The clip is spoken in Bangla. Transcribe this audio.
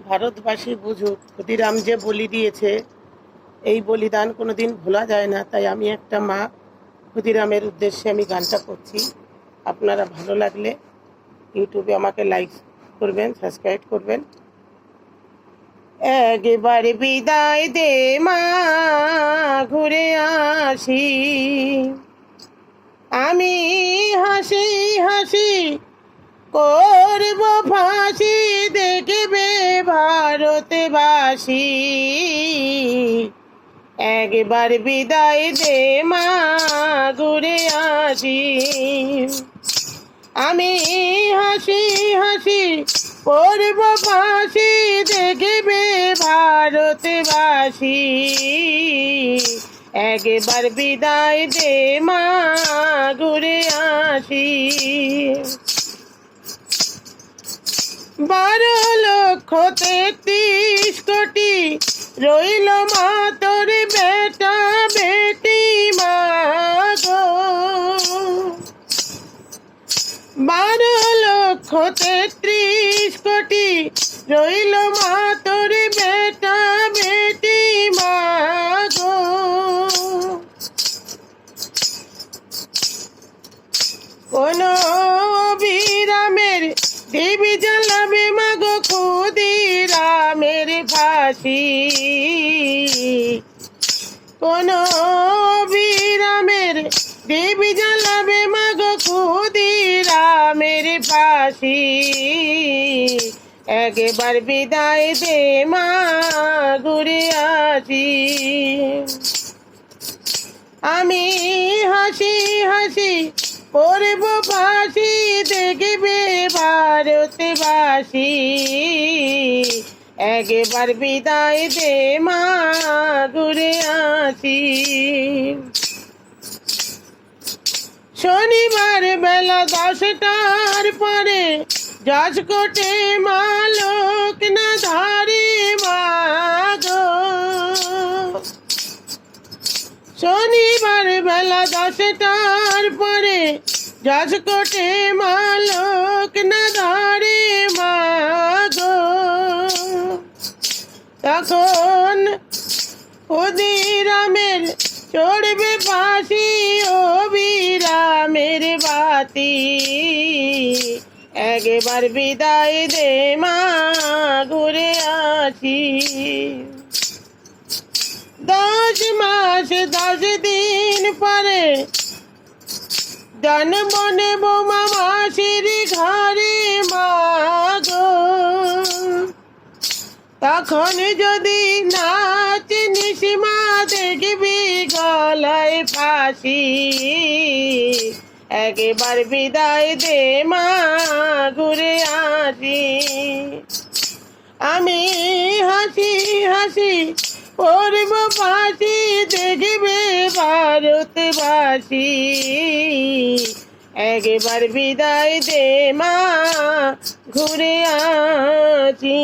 ভারতবাসী বুঝুক, ক্ষুদিরাম যে বলি দিয়েছে এই বলিদান কোনোদিন ভোলা যায় না। তাই আমি একটা মা, ক্ষুদিরামের উদ্দেশ্যে আমি গানটা করছি। আপনারা ভালো লাগলে ইউটিউবে আমাকে লাইক করবেন, সাবস্ক্রাইব করবেন। একবার বিদায় দে মা, ঘুরে আসি, আমি হাসি হাসি করব ফাঁসি, দেখবে ভারতবাসী। একবার বিদায় দে মা, ঘুরে আসি, আমি হাসি হাসি করব ফাঁসি, দেখবে ভারতবাসী। একবার বিদায় দে মা, ঘুরে আসি। 12,33 কোটি রইল মা তোর বেটা বেটি মা গো। 12,33 কোটি রইল মা তোর বেটা বেটি মা গো। কোন বীরামের দেবী জ্বালাবে মাগো ক্ষুদিরামের ফাঁসি। কোন বীরামের দেবী জ্বালাবে মাগো ক্ষুদিরামের ফাঁসি। একবার বিদায় দে মা, ঘুরে আসি, আমি হাসি হাসি করব ফাঁসি, দেখবে ভারতবাসী। একবার বিদায় দে মা, ঘুরে আসি। শনিবার বেলা 10টার পরে জজকোটে মা লোক না ধারে মা গো। শনিবার বেলা 10টার পরে জজকোটে মা লোক না ধারে মা গো। তখন ক্ষুদিরামের চড়বে ফাঁসি, ও বীরামের বাতি। একবার বিদায় দে মা, ঘুরে আসি। 10 মাস 10 দিন পরে জন্ম নেব মা মাসির ঘরে মা গো। তখন যদি নাচ নিশিমা, দেখবি গলায় ফাঁসি। একবার বিদায় দে মা, ঘুরে আসি, আমি হাসি হাসি করব ফাঁসি, দেখবে ভারতবাসী। একবার বিদায় দে মা, ঘুরে আসি।